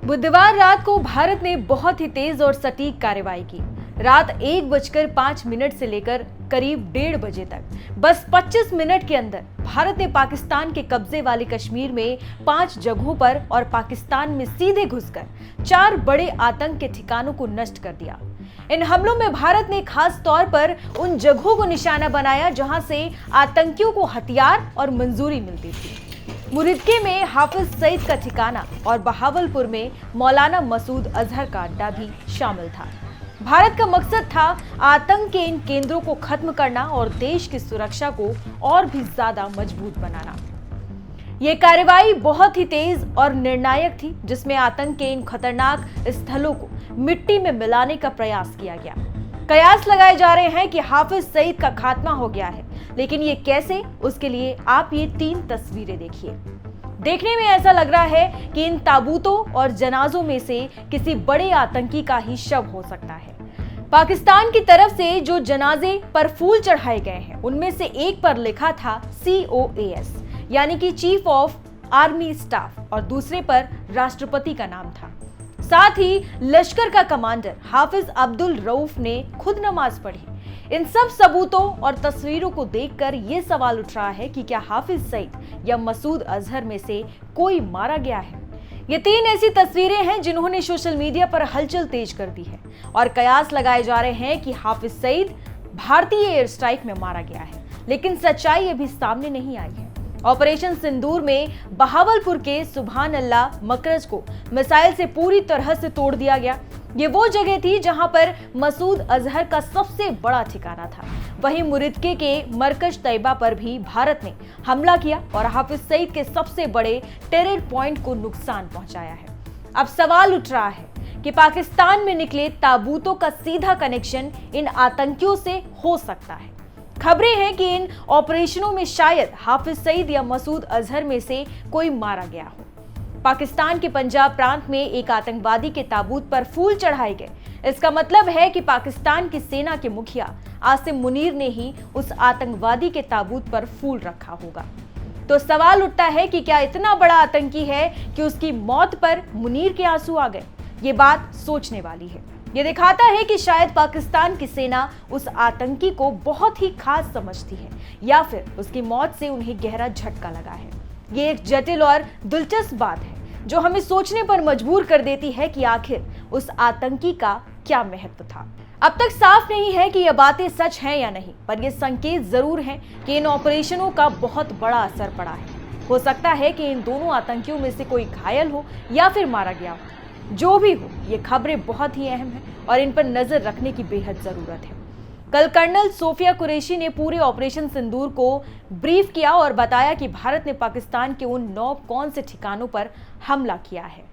बुधवार रात को भारत ने बहुत ही तेज और सटीक कार्रवाई की। रात 1:05 से लेकर करीब 1:30 बजे तक बस 25 मिनट के अंदर भारत ने पाकिस्तान के कब्जे वाले कश्मीर में 5 जगहों पर और पाकिस्तान में सीधे घुसकर 4 बड़े आतंक के ठिकानों को नष्ट कर दिया। इन हमलों में भारत ने खास तौर पर उन जगहों को निशाना बनाया जहां से आतंकियों को हथियार और मंजूरी मिलती थी। मुरिदके में हाफिज सईद का ठिकाना और बहावलपुर में मौलाना मसूद अजहर का अड्डा भी शामिल था। भारत का मकसद था आतंक के इन केंद्रों को खत्म करना और देश की सुरक्षा को और भी ज्यादा मजबूत बनाना। ये कार्रवाई बहुत ही तेज और निर्णायक थी, जिसमें आतंक के इन खतरनाक स्थलों को मिट्टी में मिलाने का प्रयास किया गया। कयास लगाए जा रहे हैं कि हाफिज सईद का खात्मा हो गया है, लेकिन ये कैसे, उसके लिए आप ये 3 तस्वीरें देखिए। देखने में ऐसा लग रहा है कि इन ताबूतों और जनाजों में से किसी बड़े आतंकी का ही शव हो सकता है। पाकिस्तान की तरफ से जो जनाजे पर फूल चढ़ाए गए हैं, उनमें से एक पर लिखा था COAS यानी कि चीफ ऑफ आर्मी स्टाफ, और दूसरे पर राष्ट्रपति का नाम था। साथ ही लश्कर का कमांडर हाफिज अब्दुल रऊफ ने खुद नमाज पढ़ी। इन सब सबूतों और तस्वीरों को देखकर यह सवाल उठ रहा है कि क्या हाफिज सईद या मसूद अजहर में से कोई मारा गया है। ये 3 ऐसी तस्वीरें हैं जिन्होंने सोशल मीडिया पर हलचल तेज कर दी है और कयास लगाए जा रहे हैं कि हाफिज सईद भारतीय एयर स्ट्राइक में मारा गया है, लेकिन सच्चाई अभी सामने नहीं आई है। ऑपरेशन सिंदूर में बहावलपुर के सुभान अल्लाह मकरज को मिसाइल से पूरी तरह से तोड़ दिया गया। ये वो जगह थी जहां पर मसूद अजहर का सबसे बड़ा ठिकाना था। वहीं मुरिदके के मरकज तैयबा पर भी भारत ने हमला किया और हाफिज सईद के सबसे बड़े टेरर पॉइंट को नुकसान पहुंचाया है। अब सवाल उठ रहा है कि पाकिस्तान में निकले ताबूतों का सीधा कनेक्शन इन आतंकियों से हो सकता है। खबरें हैं कि इन ऑपरेशनों में शायद हाफिज सईद या मसूद अजहर में से कोई मारा गया हो। पाकिस्तान के पंजाब प्रांत में एक आतंकवादी के ताबूत पर फूल चढ़ाए गए। इसका मतलब है कि पाकिस्तान की सेना के मुखिया आसिम मुनीर ने ही उस आतंकवादी के ताबूत पर फूल रखा होगा। तो सवाल उठता है कि क्या इतना बड़ा आतंकी है कि उसकी मौत पर मुनीर के आंसू आ गए। ये बात सोचने वाली है। ये दिखाता है कि शायद पाकिस्तान की सेना उस आतंकी को बहुत ही खास समझती है या फिर उसकी मौत से उन्हें गहरा झटका लगा है। ये एक जटिल और दिलचस्प बात है जो हमें सोचने पर मजबूर कर देती है कि आखिर उस आतंकी का क्या महत्व था। अब तक साफ नहीं है कि यह बातें सच हैं या नहीं, पर यह संकेत जरूर हैं कि इन ऑपरेशनों का बहुत बड़ा असर पड़ा है। हो सकता है कि इन दोनों आतंकियों में से कोई घायल हो या फिर मारा गया हो। जो भी हो, ये खबरें बहुत ही अहम हैं और इन पर नजर रखने की बेहद जरूरत है। कल कर्नल सोफिया कुरैशी ने पूरे ऑपरेशन सिंदूर को ब्रीफ किया और बताया कि भारत ने पाकिस्तान के उन 9 कौन से ठिकानों पर हमला किया है।